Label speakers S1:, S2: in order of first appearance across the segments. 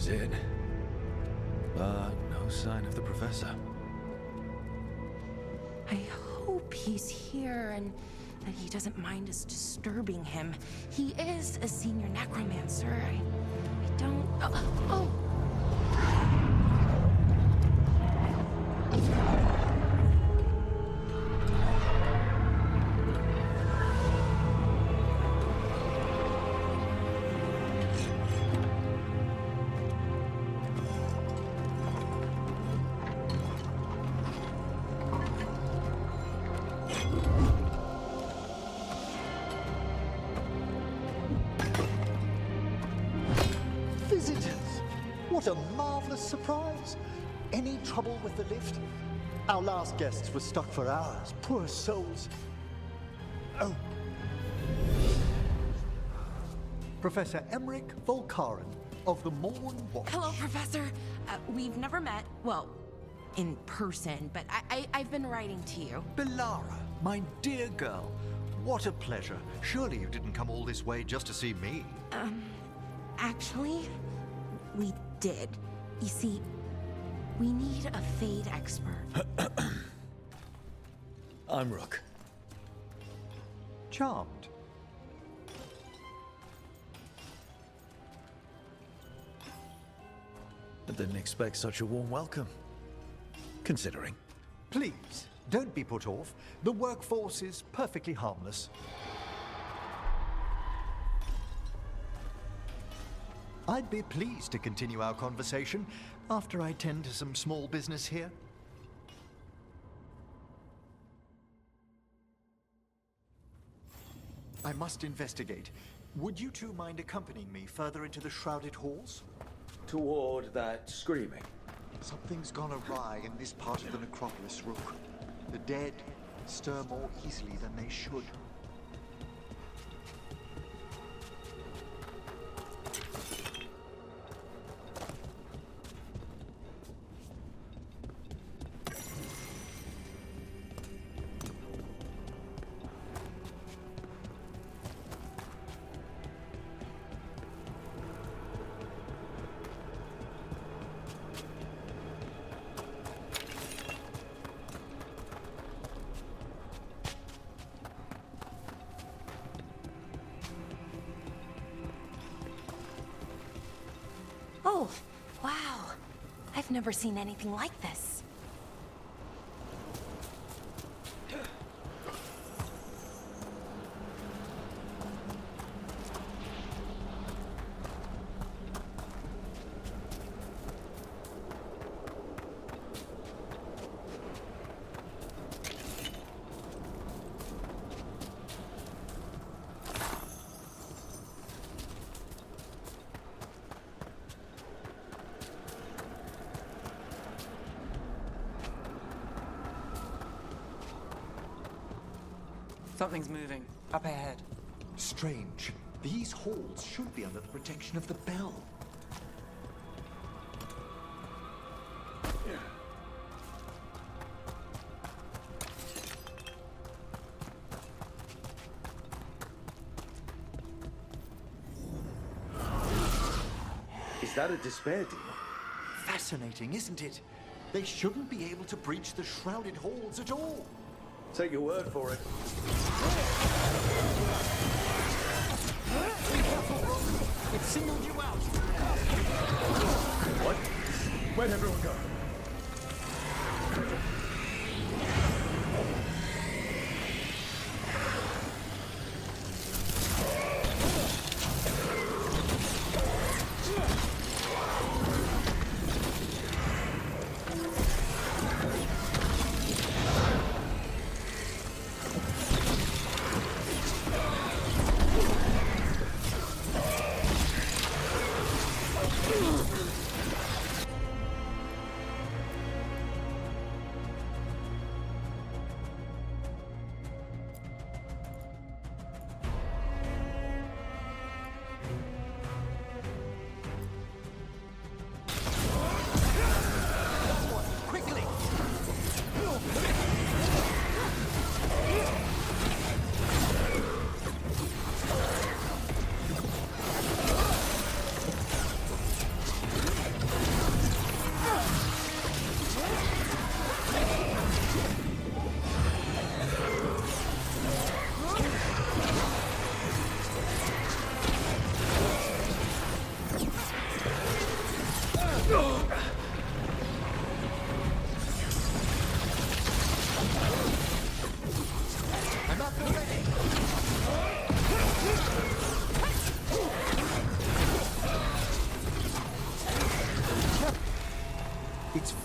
S1: is in. But no sign of the professor.
S2: I hope he's here and that he doesn't mind us disturbing him. He is a senior necromancer. I don't... Oh!
S3: What a marvelous surprise! Any trouble with the lift? Our last guests were stuck for hours. Poor souls. Oh. Professor Emmerich Volkaren of the Morn Watch.
S2: Hello, Professor. We've never met, well, in person, but I've been writing to you.
S3: Belara, my dear girl. What a pleasure. Surely you didn't come all this way just to see me.
S2: Actually, we did. You see, we need a fade expert.
S1: I'm Rook.
S3: Charmed.
S1: I didn't expect such a warm welcome. Considering.
S3: Please, don't be put off. The workforce is perfectly harmless. I'd be pleased to continue our conversation after I tend to some small business here. I must investigate. Would you two mind accompanying me further into the shrouded halls?
S1: Toward that screaming.
S3: Something's gone awry in this part of the necropolis, Rook. The dead stir more easily than they should.
S2: Oh, wow. I've never seen anything like this.
S4: Something's moving. Up ahead.
S3: Strange. These halls should be under the protection of the bell.
S1: Is that a despair demon?
S3: Fascinating, isn't it? They shouldn't be able to breach the shrouded halls at all.
S1: Take your word for it.
S3: Be careful, Rook. It singled you out.
S1: What? Where'd everyone go?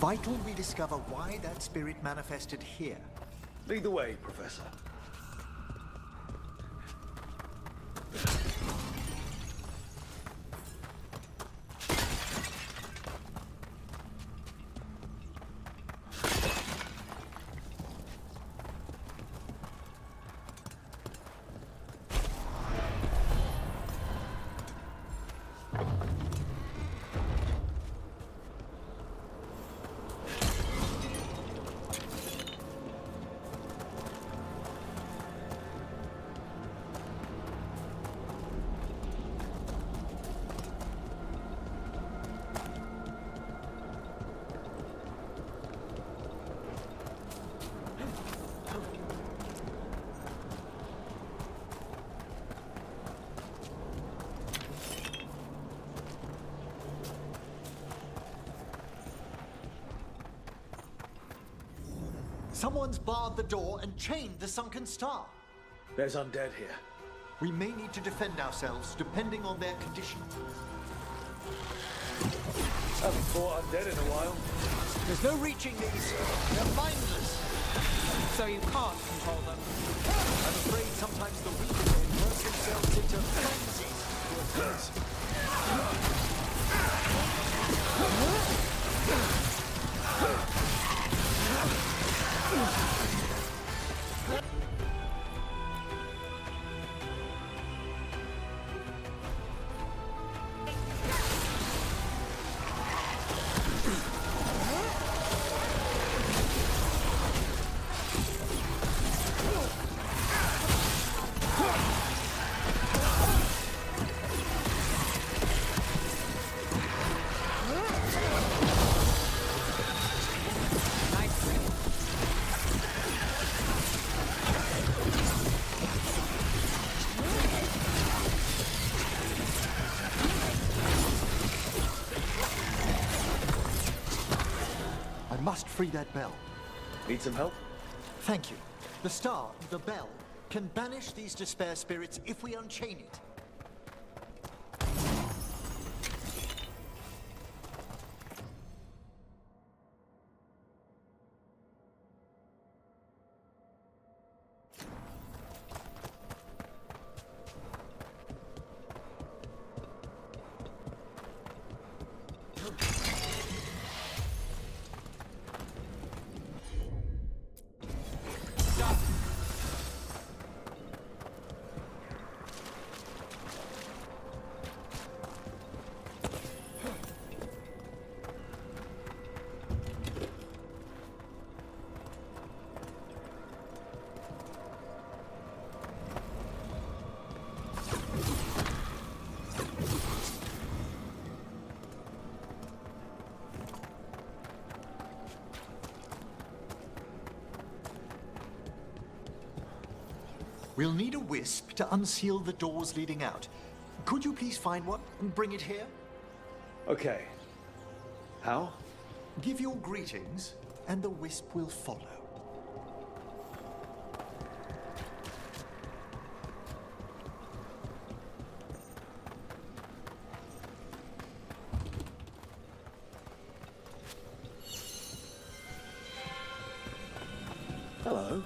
S3: vital we discover why that spirit manifested here.
S1: Lead the way, Professor.
S3: Someone's barred the door and chained the sunken star.
S1: There's undead here.
S3: We may need to defend ourselves depending on their condition.
S1: Haven't fought undead in a while.
S3: There's no reaching these. They're mindless.
S4: So you can't control them.
S3: I'm afraid sometimes the weak work themselves into frenzies. Must free that bell.
S1: Need some help?
S3: Thank you. The star, the bell, can banish these despair spirits if we unchain it. We'll need a wisp to unseal the doors leading out. Could you please find one and bring it here?
S1: Okay. How?
S3: Give your greetings, and the wisp will follow.
S1: Hello.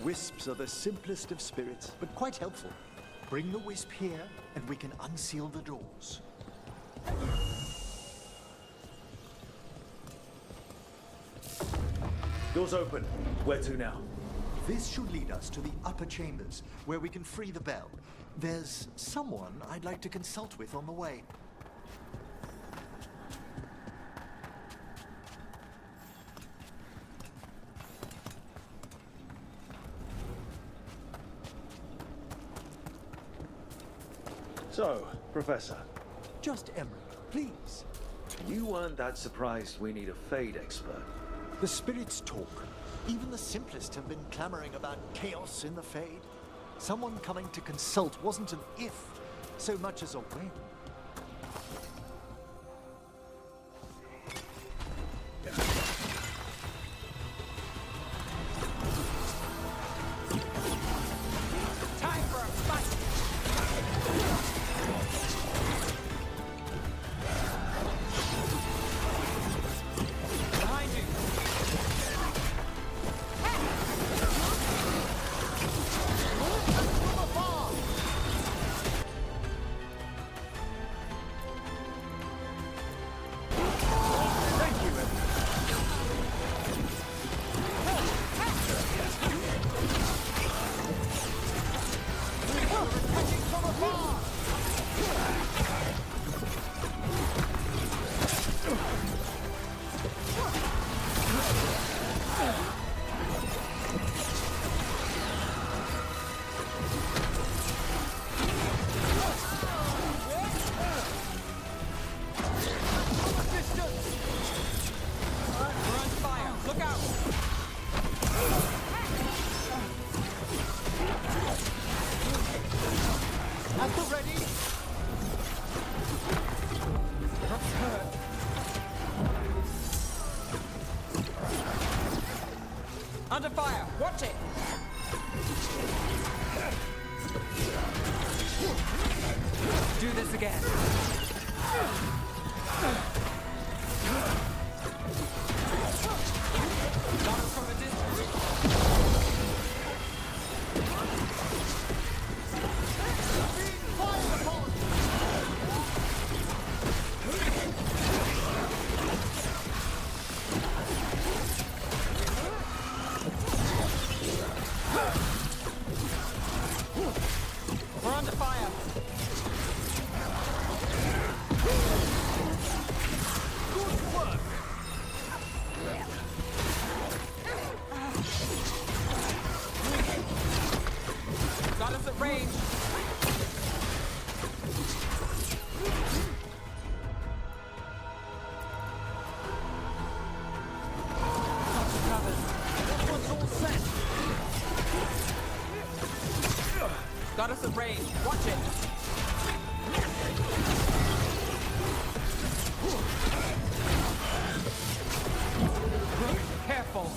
S3: Wisps are the simplest of spirits, but quite helpful. Bring the wisp here, and we can unseal the doors.
S1: Doors open. Where to now?
S3: This should lead us to the upper chambers, where we can free the bell. There's someone I'd like to consult with on the way.
S1: So, Professor,
S3: Just Emery, please.
S1: you weren't that surprised we need a Fade expert.
S3: The spirits talk. Even the simplest have been clamoring about chaos in the Fade. Someone coming to consult wasn't an if, so much as a when.
S4: Time for a fight! fire! Watch it! Do this again. Got us from a distance. We're under fire.
S3: Good work!
S4: Got us at range.
S3: That one's all set!
S4: Got us at range. Watch it. Careful.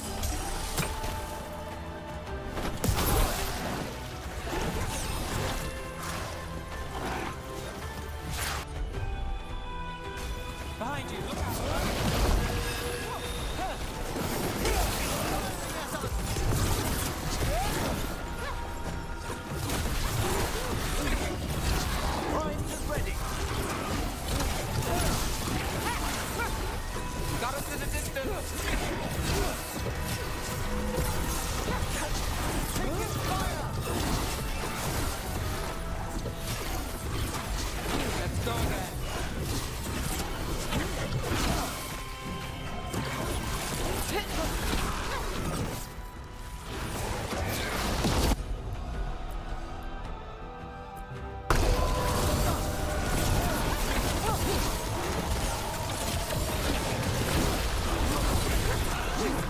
S4: Behind you. Look out.
S3: Primed and ready!
S4: Got us in a distance.
S3: Taking fire!
S4: Let's go again.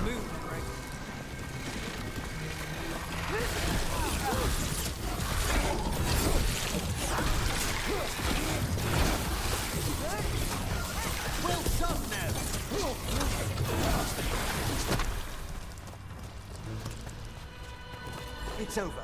S4: Move, Greg.
S3: Well done, Ned! It's over.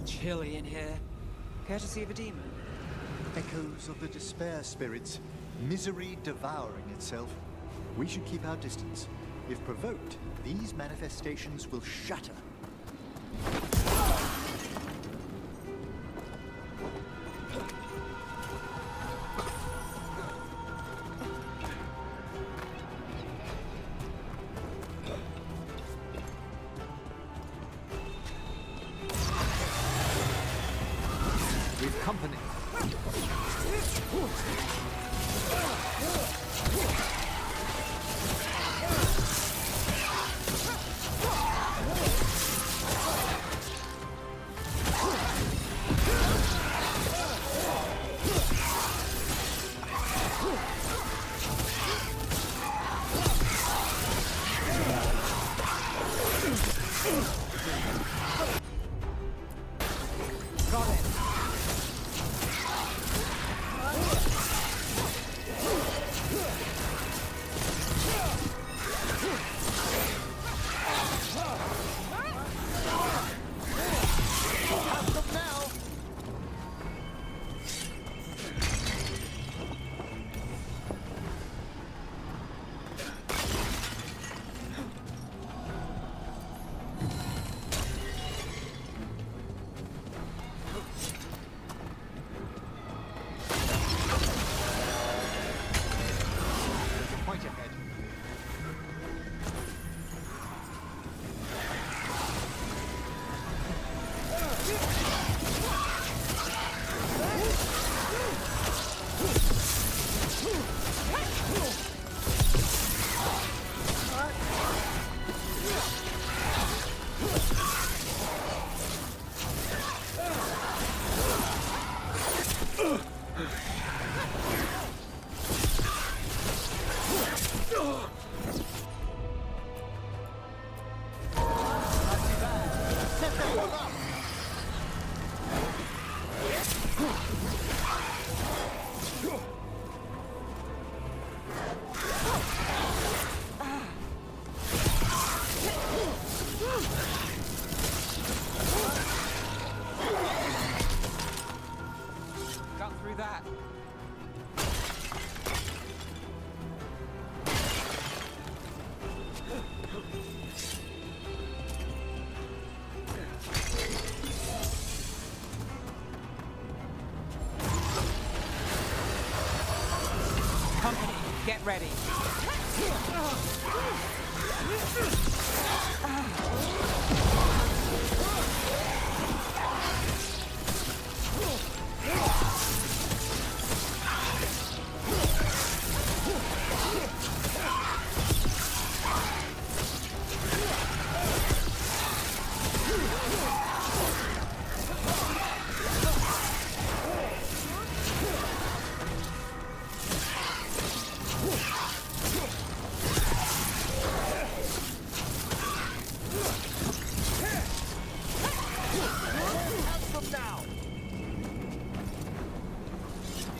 S4: Chilly in here. Courtesy of a demon.
S3: Echoes of the despair spirits, misery devouring itself. We should keep our distance. If provoked, these manifestations will shatter. With company.
S4: Got through that. Company, get ready.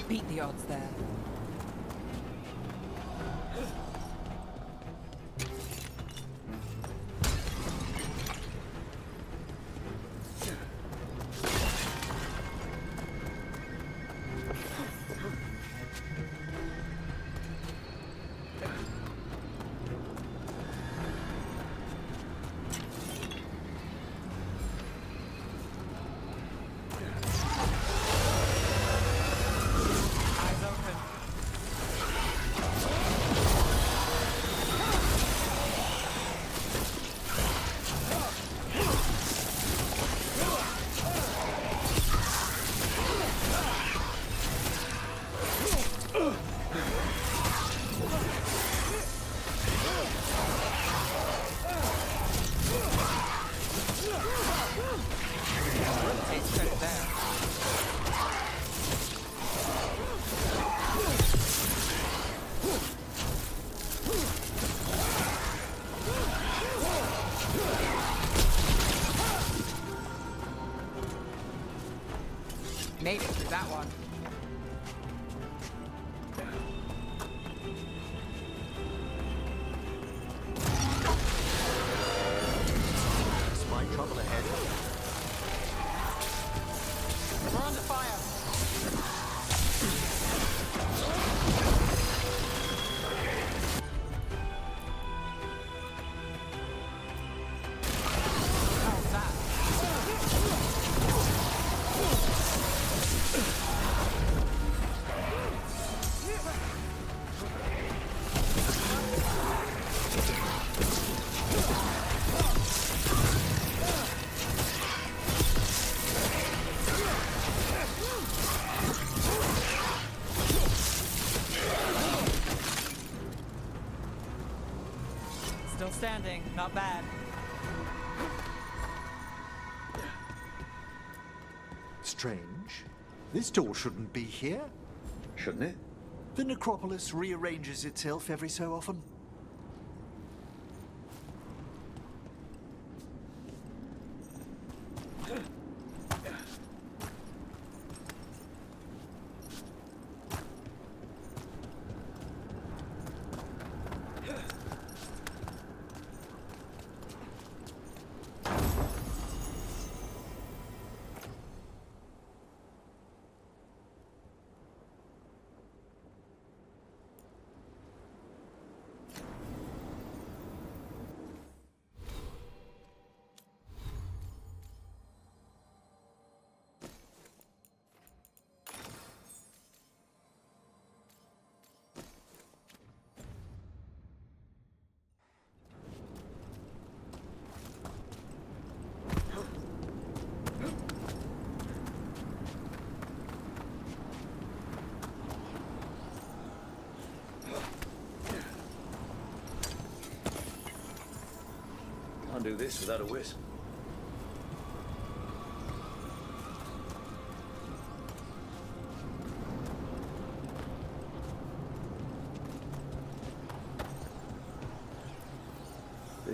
S4: Beat the odds there. Eyes open. Takes credit there. Made it through that one.
S3: Spy trouble ahead.
S4: We're under fire. How's that? Still standing, not bad.
S3: Strange. This door shouldn't be here.
S5: Shouldn't it?
S3: The necropolis rearranges itself every so often.
S5: Can't do this without a wisp.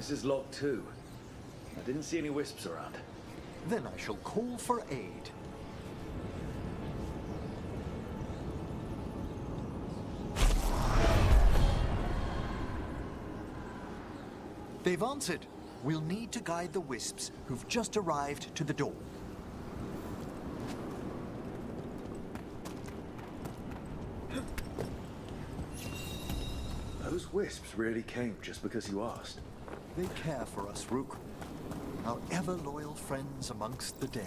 S5: This is log 2. I didn't see any wisps around.
S3: Then I shall call for aid. They've answered. We'll need to guide the wisps who've just arrived to the door.
S5: Those wisps really came just because you asked.
S3: They care for us, Rook. Our ever-loyal friends amongst the dead.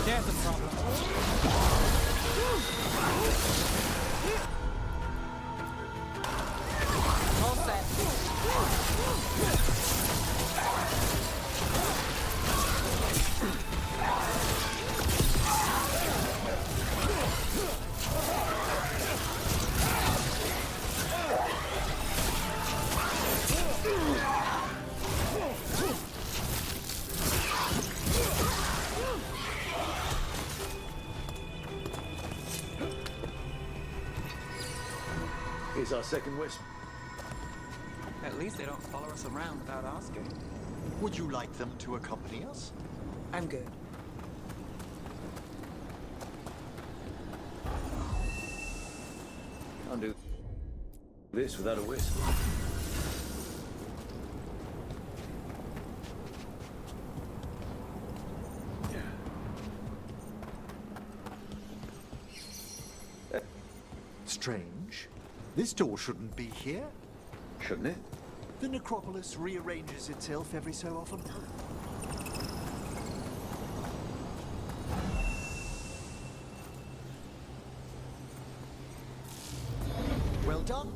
S4: There's a problem. All set.
S5: Here's our second wisp.
S4: At least they don't follow us around without asking.
S3: Would you like them to accompany us?
S4: I'm good.
S5: Can't do this without a wisp.
S3: Strange. This door shouldn't be here.
S5: Shouldn't it?
S3: The necropolis rearranges itself every so often. Well done.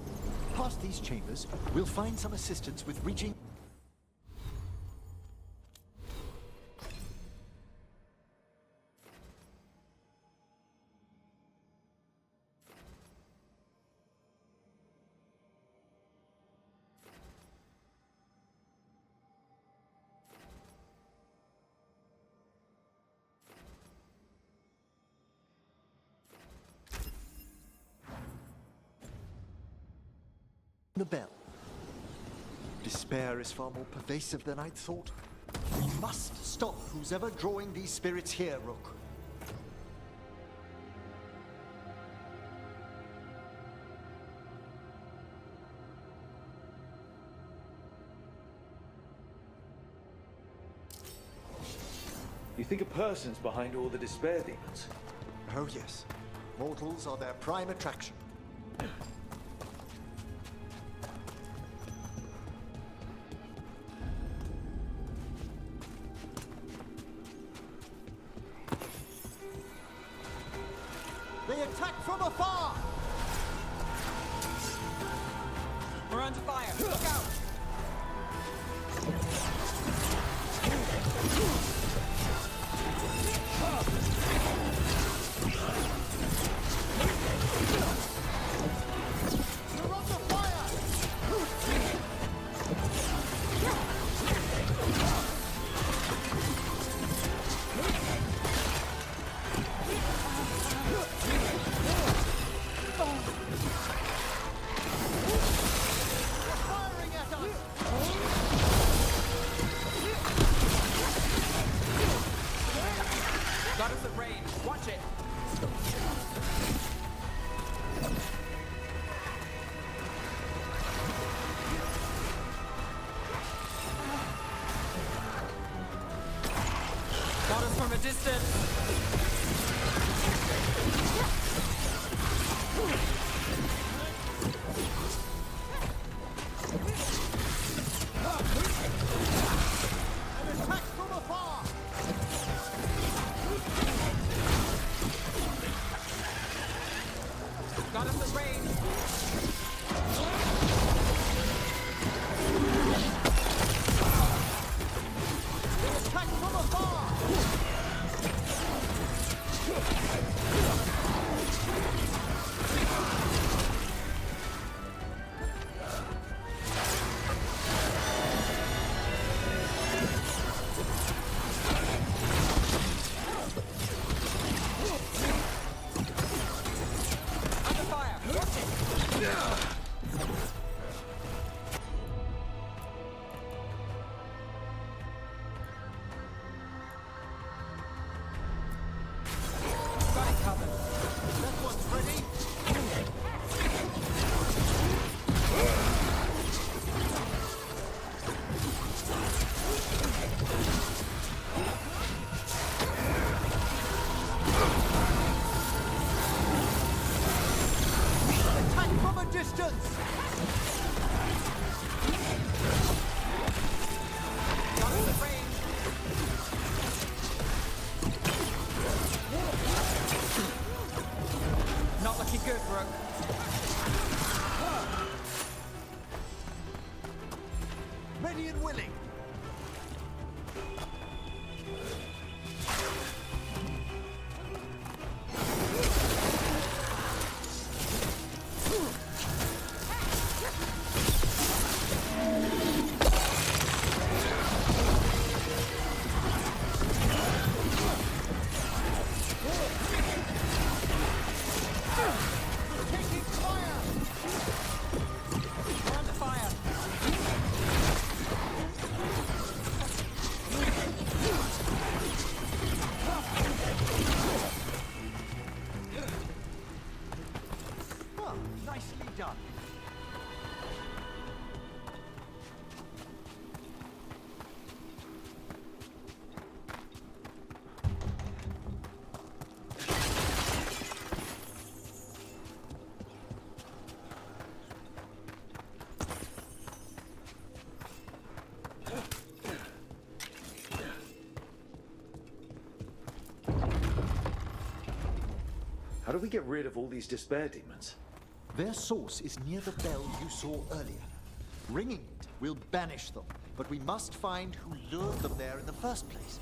S3: Past these chambers, we'll find some assistance with reaching... the bell. Despair is far more pervasive than I'd thought. We must stop who's ever drawing these spirits here, Rook.
S5: You think a person's behind all the despair demons?
S3: Oh yes. Mortals are their prime attraction. They attack from afar!
S4: We're under fire. Look out!
S3: You're under fire! They're firing at us!
S4: Got us at range. Watch it. Got us from a distance.
S3: An attack from afar!
S4: Got us at range.
S3: Attack from afar! distance!
S4: Got it in range. Not looking good, Brooke.
S3: Ready and willing. Taking fire!
S4: We're under fire.
S3: Well, nicely done.
S5: How do we get rid of all these despair demons?
S3: Their source is near the bell you saw earlier. Ringing it will banish them, but we must find who lured them there in the first place.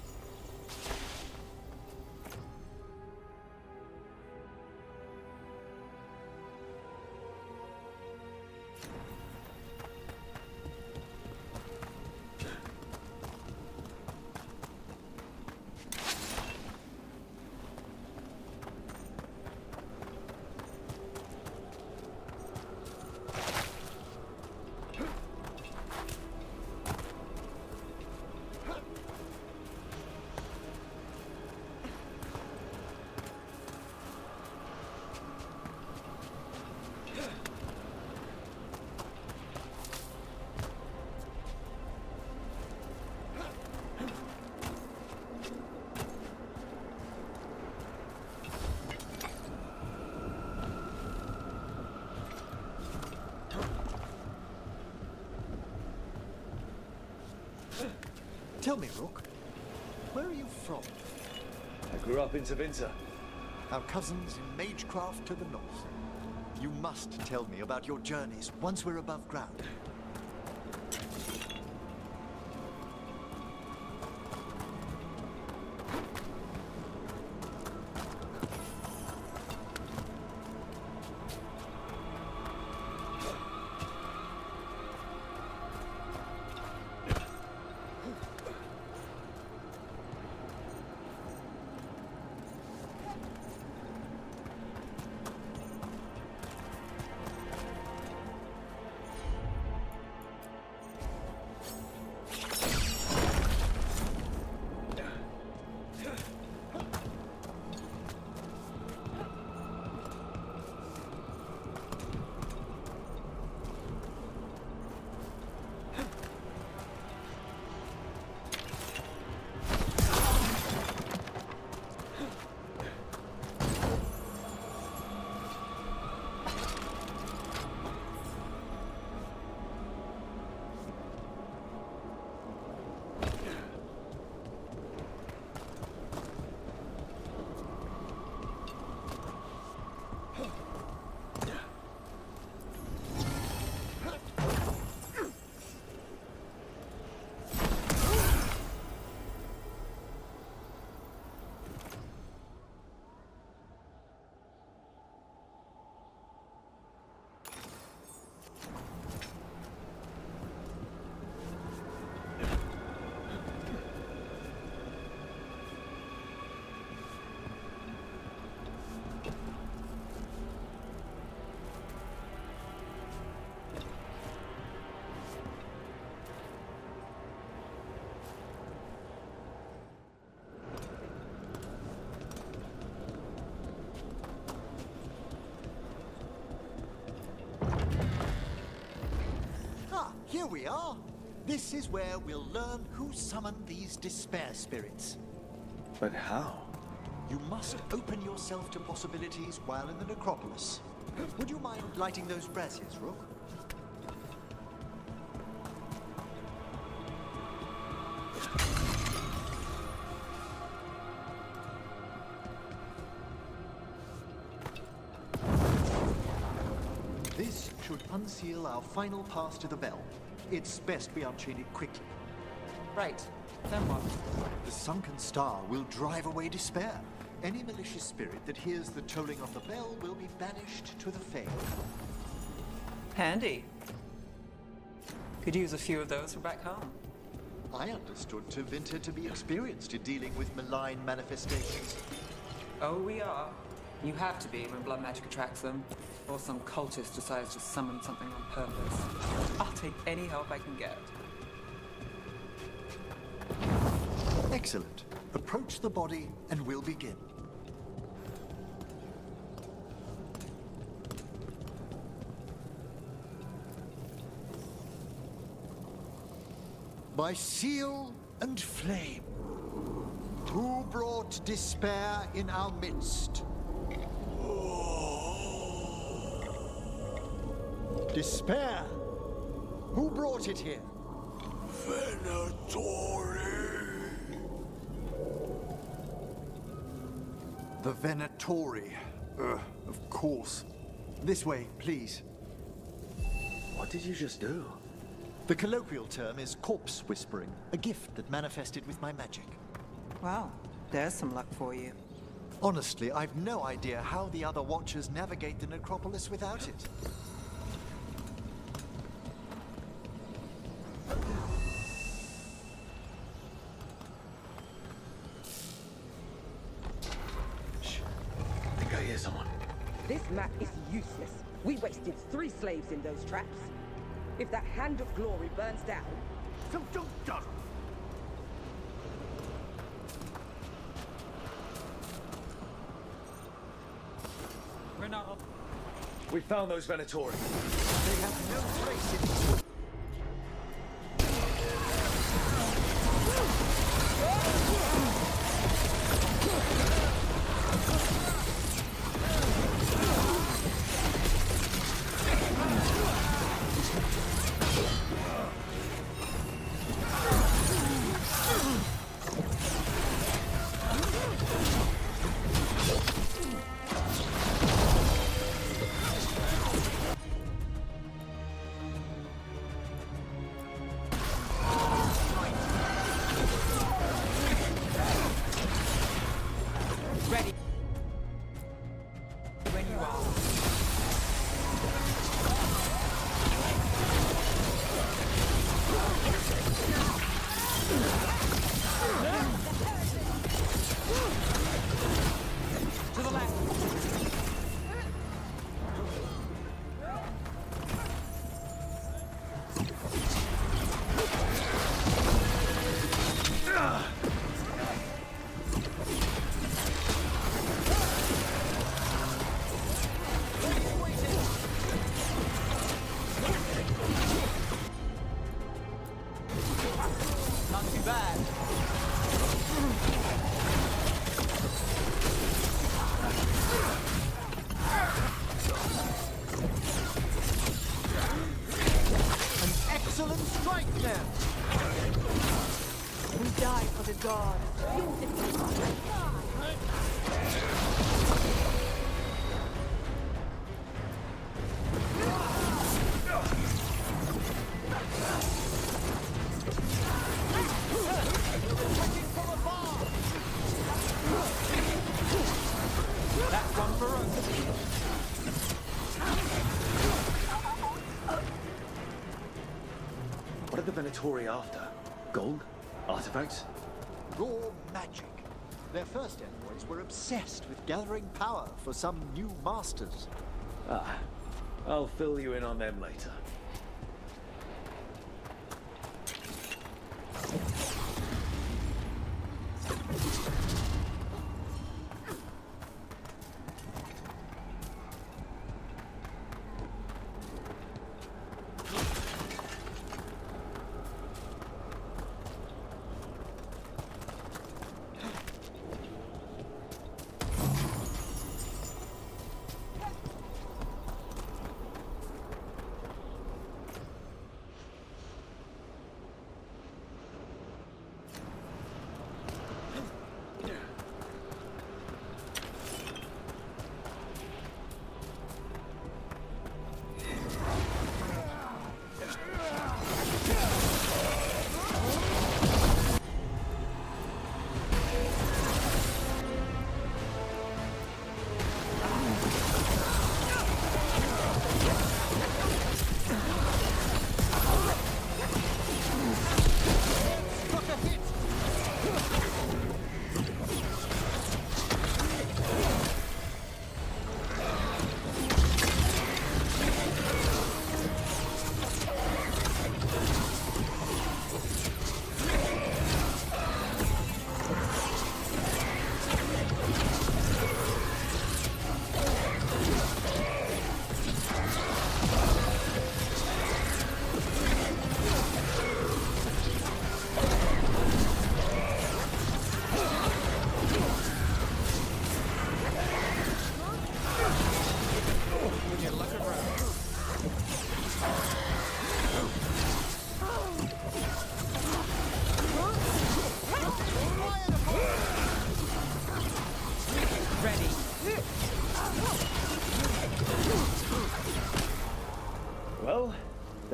S3: Tell me, Rook, where are you from?
S5: I grew up in Zavinsa.
S3: Our cousins in Magecraft to the north. You must tell me about your journeys once we're above ground. Here we are. This is where we'll learn who summoned these despair spirits.
S5: But how?
S3: You must open yourself to possibilities while in the necropolis. Would you mind lighting those braziers, Rook? This should unseal our final pass to the bell. It's best we unchain it quickly.
S4: Right. Then what?
S3: The sunken star will drive away despair. Any malicious spirit that hears the tolling of the bell will be banished to the Fade.
S4: Handy. Could use a few of those for back home.
S3: I understood Tevinter to be experienced in dealing with malign manifestations.
S4: Oh, we are. You have to be when blood magic attracts them. Or some cultist decides to summon something on purpose. I'll take any help I can get.
S3: Excellent. Approach the body and we'll begin. By seal and flame, who brought despair in our midst? Despair? Who brought it here? The Venatori. Of course. This way, please.
S5: What did you just do?
S3: The colloquial term is corpse whispering, a gift that manifested with my magic.
S4: Wow, there's some luck for you.
S3: Honestly, I've no idea how the other Watchers navigate the necropolis without it.
S5: Shh. I think I hear someone.
S6: This map is useless. We wasted 3 slaves in those traps. If that hand of glory burns down, so don't judge.
S4: We're not.
S5: We found those Venatori.
S3: They have no trace in it.
S5: What are the Venatori after? Gold? Artifacts?
S3: Raw magic. Their first envoys were obsessed with gathering power for some new masters.
S5: Ah, I'll fill you in on them later.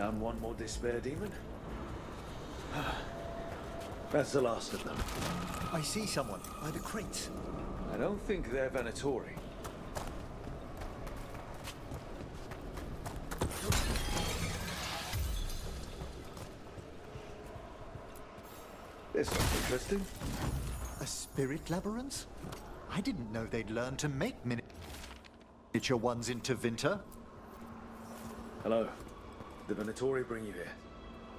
S5: Down one more despair demon. That's the last of them.
S3: I see someone by the crates.
S5: I don't think they're Venatori. This looks interesting.
S3: A spirit labyrinth? I didn't know they'd learn to make miniature ones into Vinter.
S5: Hello. Did the Venatori bring you here?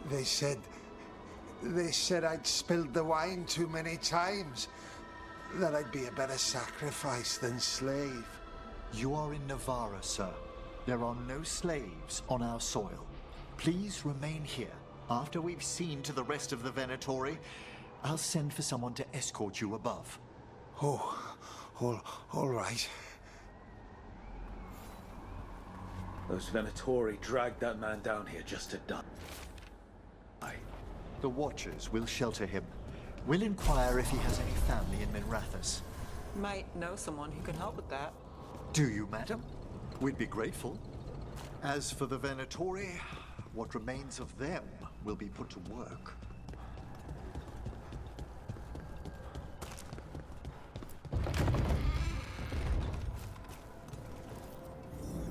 S7: They said I'd spilled the wine too many times. That I'd be a better sacrifice than slave.
S3: You are in Navarra, sir. There are no slaves on our soil. Please remain here. After we've seen to the rest of the Venatori, I'll send for someone to escort you above.
S7: Oh, all right.
S5: Those Venatori dragged that man down here just to die.
S3: The Watchers will shelter him. We'll inquire if he has any family in Minrathous.
S4: Might know someone who can help with that.
S3: Do you, madam? We'd be grateful. As for the Venatori, what remains of them will be put to work.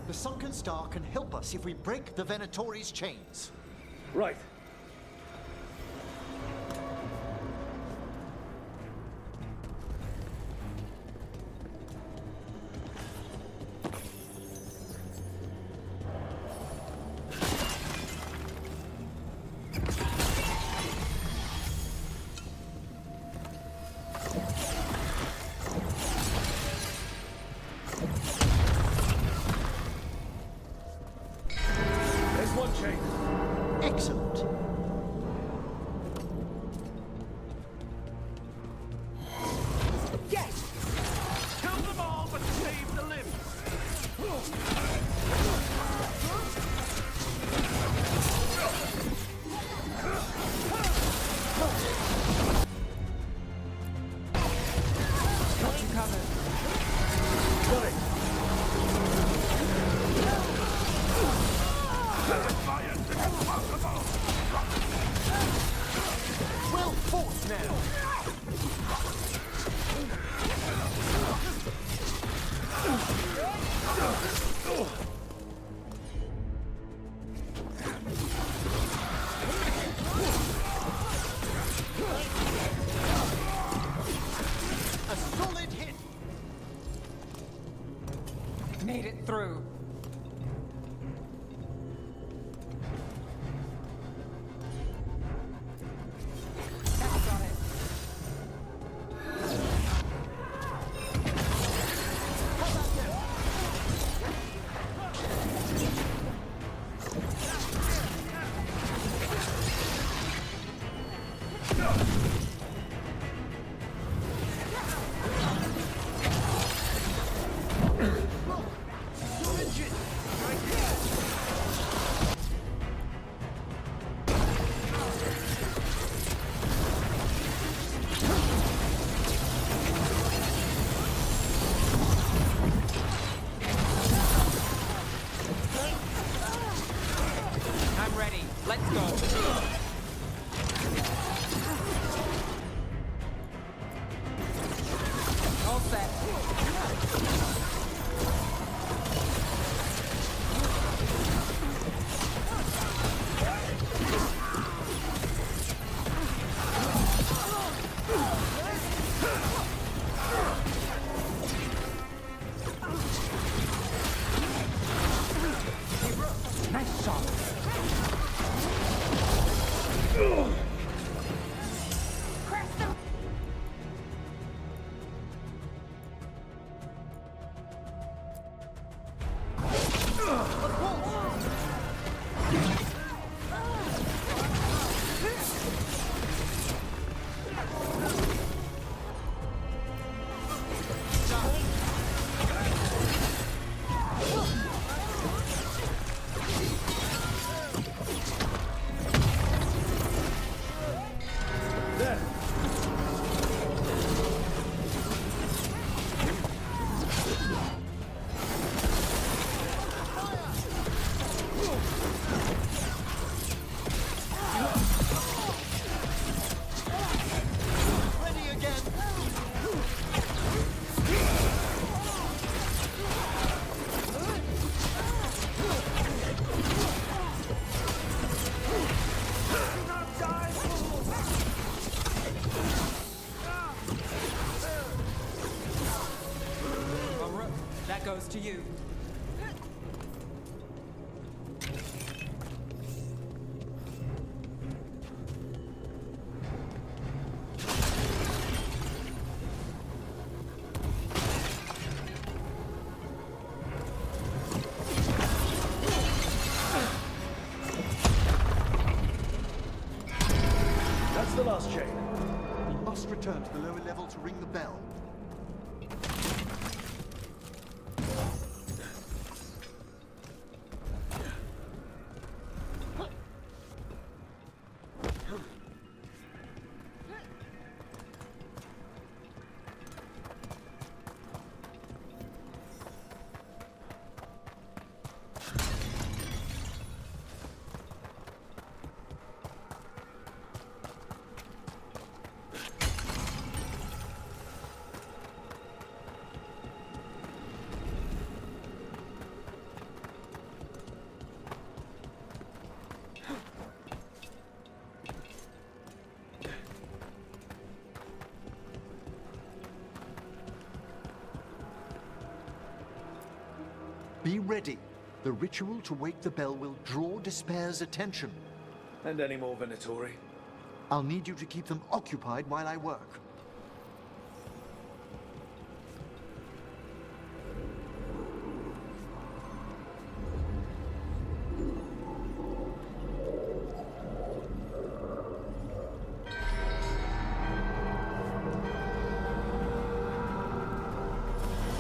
S3: The Sunken Star can help us if we break the Venatori's chains.
S5: Right.
S3: Excellent.
S6: Yes!
S1: Kill them all, but save the limbs.
S4: Got you covered.
S5: Got it.
S3: Well fought now. A solid hit.
S4: Made it through. That's got it. I'm ready. Let's go. All set. Nice shot. you.
S5: That's the last chain.
S3: We must return to the lower level to ring the bell. Be ready. The ritual to wake the bell will draw Despair's attention.
S5: And any more Venatori?
S3: I'll need you to keep them occupied while I work.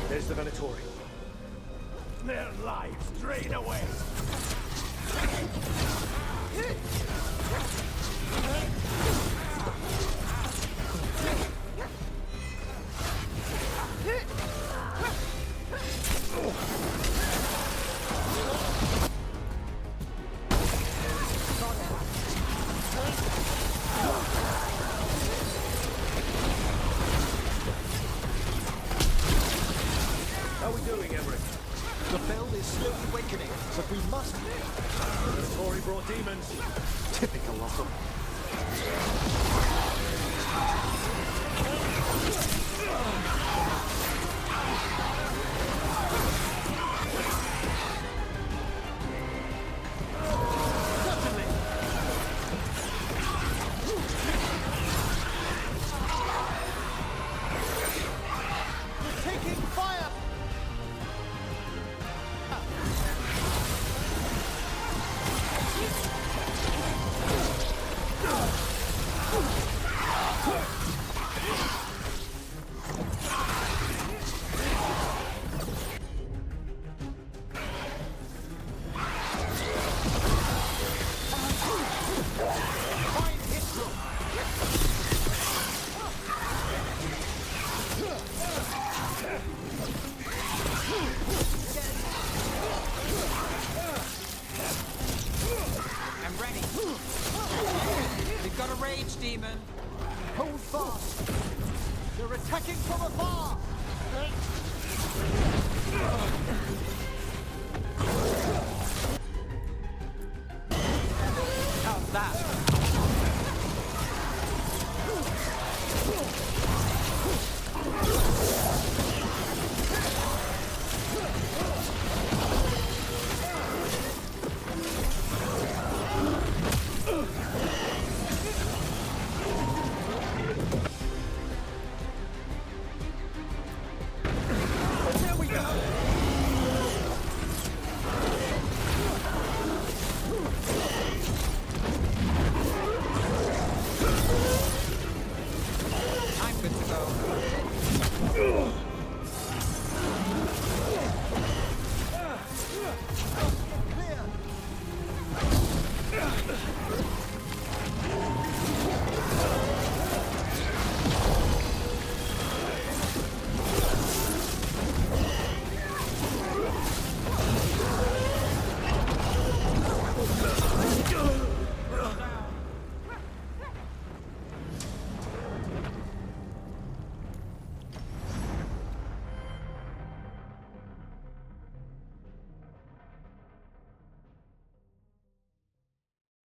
S5: There's the Venatori.
S1: Their lives drain away.
S5: How are we doing, Emmerich?
S3: The bell is slowly awakening, but we must...
S5: Venatori brought demons.
S3: Typical of them.
S4: Demon.
S3: Hold fast! They're attacking from afar!
S4: How's that?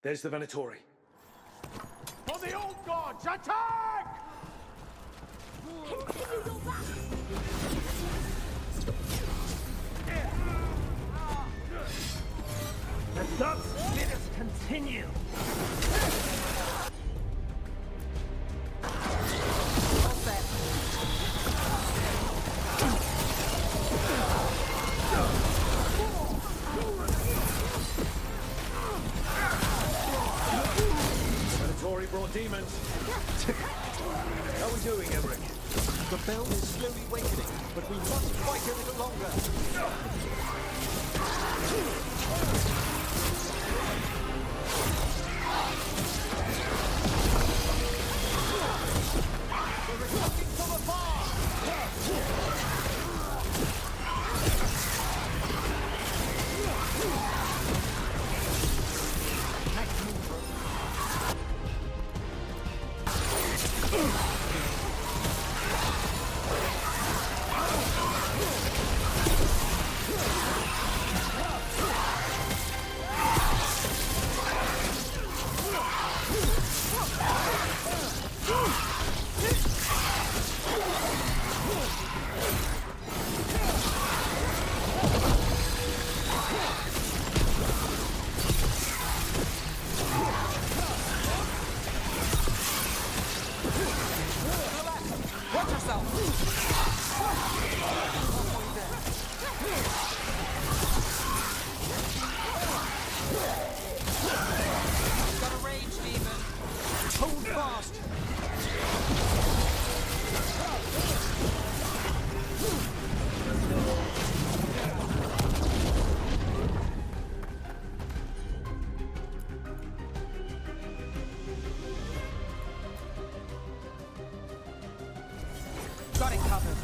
S5: There's the Venatori.
S1: For the old gods, attack!
S2: Continue your back.
S8: continue.
S4: All set.
S5: Veilguard brought demons. How are we doing, Emmerich?
S3: The bell is slowly wakening, but we must fight a little longer. We're attacking from afar!
S4: Watch yourself! Got a rage demon.
S3: Hold fast!
S4: Got it covered.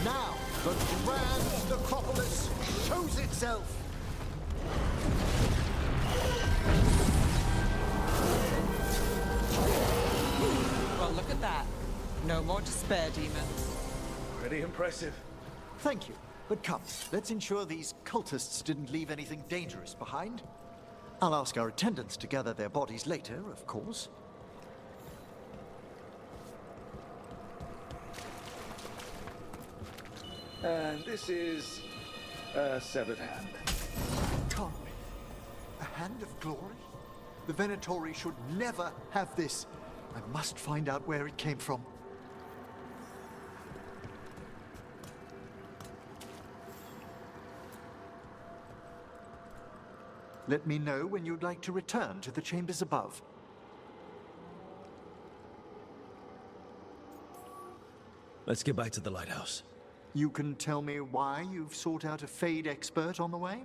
S4: Now, the grand necropolis shows itself. Well, look at that. No more despair demons.
S5: Pretty impressive.
S3: Thank you. But come, let's ensure these cultists didn't leave anything dangerous behind. I'll ask our attendants to gather their bodies later, of course.
S5: And this is a severed hand.
S3: Can't be. A hand of glory? The Venatori should never have this. I must find out where it came from. Let me know when you'd like to return to the chambers above.
S1: Let's get back to the lighthouse.
S3: You can tell me why you've sought out a Fade expert on the way?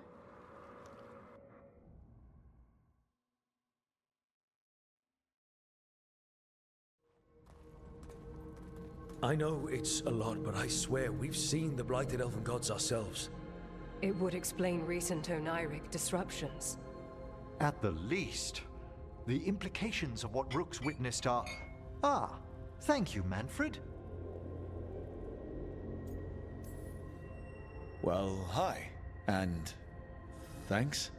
S1: I know it's a lot, but I swear we've seen the blighted elven gods ourselves.
S9: It would explain recent oniric disruptions.
S3: At the least, the implications of what Rook's witnessed are... Ah, thank you, Manfred.
S5: Well, hi. And thanks.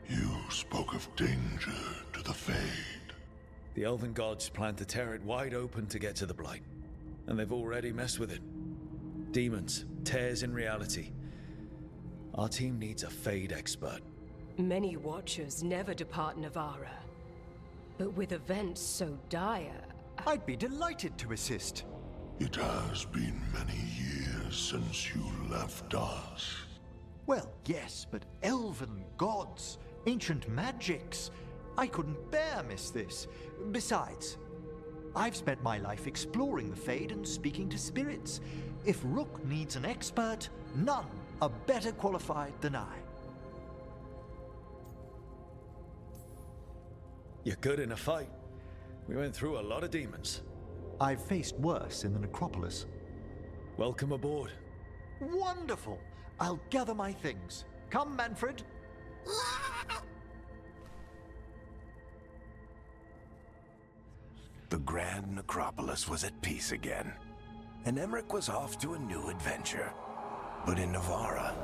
S10: You spoke of danger to the Fade.
S1: The elven gods plan to tear it wide open to get to the Blight. And they've already messed with it. Demons, tears in reality. Our team needs a Fade expert.
S9: Many watchers never depart Navarra. But with events so dire...
S3: I'd be delighted to assist.
S10: It has been many years since you left us.
S3: Well, yes, but elven gods, ancient magics. I couldn't bear miss this. Besides, I've spent my life exploring the Fade and speaking to spirits. If Rook needs an expert, none are better qualified than I.
S1: You're good in a fight. We went through a lot of demons.
S3: I've faced worse in the necropolis.
S1: Welcome aboard.
S3: Wonderful! I'll gather my things. Come, Manfred.
S8: The Grand Necropolis was at peace again, and Emmerich was off to a new adventure. But in Navarra,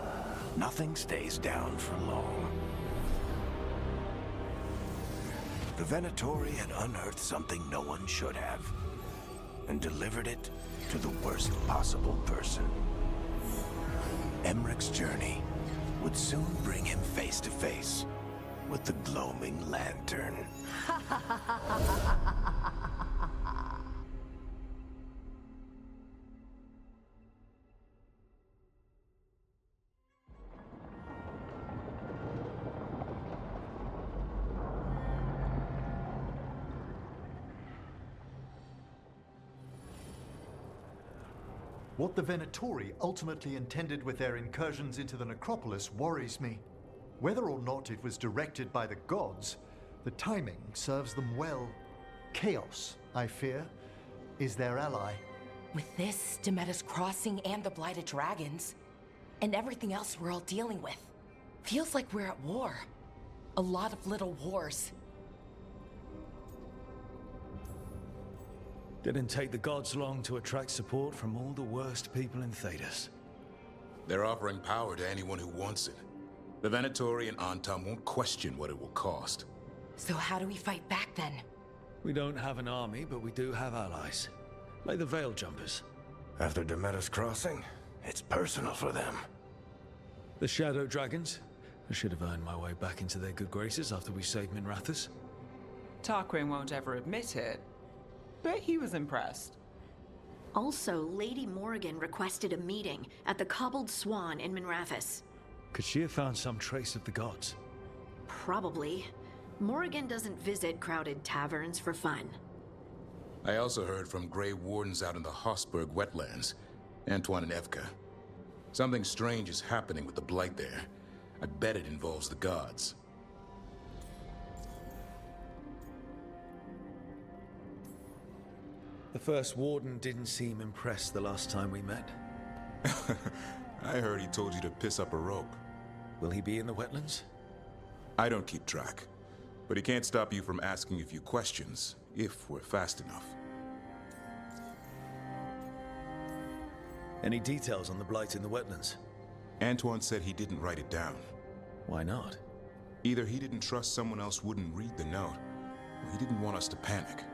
S8: nothing stays down for long. The Venatori had unearthed something no one should have, and delivered it to the worst possible person. Emmerich's journey would soon bring him face to face with the gloaming lantern.
S3: What the Venatori ultimately intended with their incursions into the necropolis worries me. Whether or not it was directed by the gods, the timing serves them well. Chaos, I fear, is their ally.
S2: With this, Demeter's crossing and the blighted dragons, and everything else we're all dealing with, feels like we're at war. A lot of little wars.
S1: Didn't take the gods long to attract support from all the worst people in Tedas.
S11: They're offering power to anyone who wants it. The Venatori and Antam won't question what it will cost.
S2: So how do we fight back then?
S1: We don't have an army, but we do have allies. Like the Veil Jumpers.
S8: After Demeter's crossing, it's personal for them.
S1: The Shadow Dragons. I should have earned my way back into their good graces after we saved Minrathous.
S4: Tarquin won't ever admit it, but he was impressed.
S12: Also, Lady Morrigan requested a meeting at the Cobbled Swan in Minrathous.
S1: Could she have found some trace of the gods?
S12: Probably. Morrigan doesn't visit crowded taverns for fun.
S11: I also heard from Grey Wardens out in the Hossberg wetlands, Antoine and Evka. Something strange is happening with the Blight there. I bet it involves the gods.
S1: The first warden didn't seem impressed the last time we met.
S11: I heard he told you to piss up a rope.
S1: Will he be in the wetlands?
S11: I don't keep track, but he can't stop you from asking a few questions, if we're fast enough.
S1: Any details on the blight in the wetlands?
S11: Antoine said he didn't write it down.
S1: Why not?
S11: Either he didn't trust someone else wouldn't read the note, or he didn't want us to panic.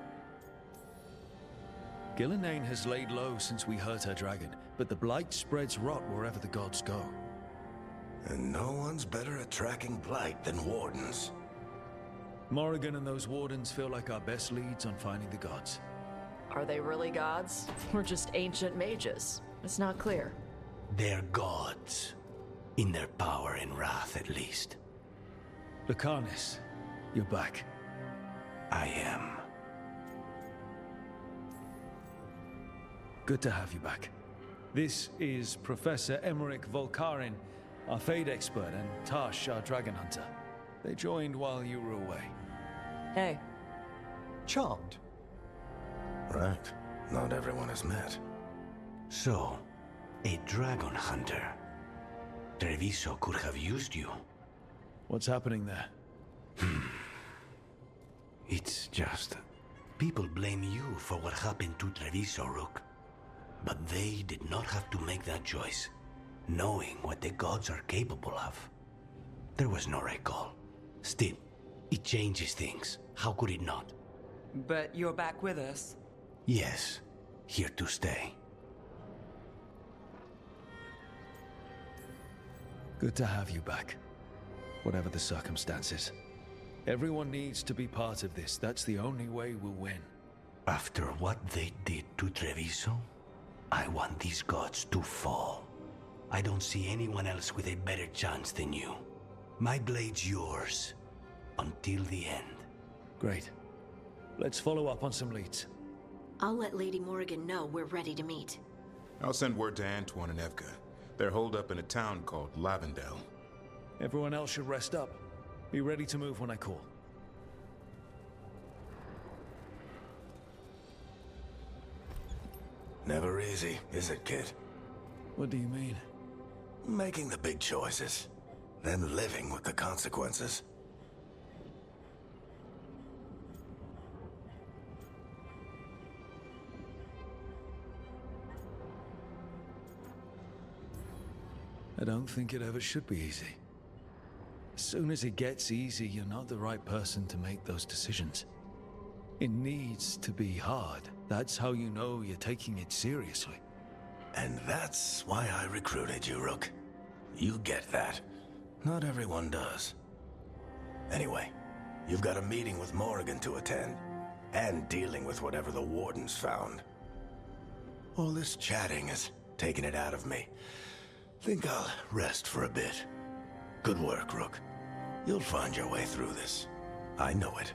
S1: Gillenane has laid low since we hurt her dragon, but the blight spreads rot wherever the gods go.
S8: And no one's better at tracking blight than wardens.
S1: Morrigan and those wardens feel like our best leads on finding the gods.
S13: Are they really gods? Or just ancient mages? It's not clear.
S8: They're gods. In their power and wrath, at least.
S1: Lucanus, you're back.
S8: I am.
S1: Good to have you back. This is Professor Emmerich Volkarin, our Fade expert, and Tash, our dragon hunter. They joined while you were away.
S13: Hey.
S3: Charmed.
S8: Right. Not everyone has met. So, a dragon hunter. Treviso could have used you.
S1: What's happening there?
S8: It's just... people blame you for what happened to Treviso, Rook. But they did not have to make that choice, knowing what the gods are capable of. There was no recall. Still, it changes things. How could it not?
S4: But you're back with us.
S8: Yes, here to stay.
S1: Good to have you back, whatever the circumstances. Everyone needs to be part of this. That's the only way we'll win.
S8: After what they did to Treviso, I want these gods to fall. I don't see anyone else with a better chance than you. My blade's yours, until the end.
S1: Great. Let's follow up on some leads.
S12: I'll let Lady Morrigan know we're ready to meet.
S11: I'll send word to Antoine and Evka. They're holed up in a town called Lavendale.
S1: Everyone else should rest up. Be ready to move when I call.
S14: Never easy, is it, kid?
S1: What do you mean?
S14: Making the big choices, then living with the consequences.
S1: I don't think it ever should be easy. As soon as it gets easy, you're not the right person to make those decisions. It needs to be hard. That's how you know you're taking it seriously.
S14: And that's why I recruited you, Rook. You get that. Not everyone does. Anyway, you've got a meeting with Morrigan to attend, and dealing with whatever the Warden's found. All this chatting is taking it out of me. Think I'll rest for a bit. Good work, Rook. You'll find your way through this. I know it.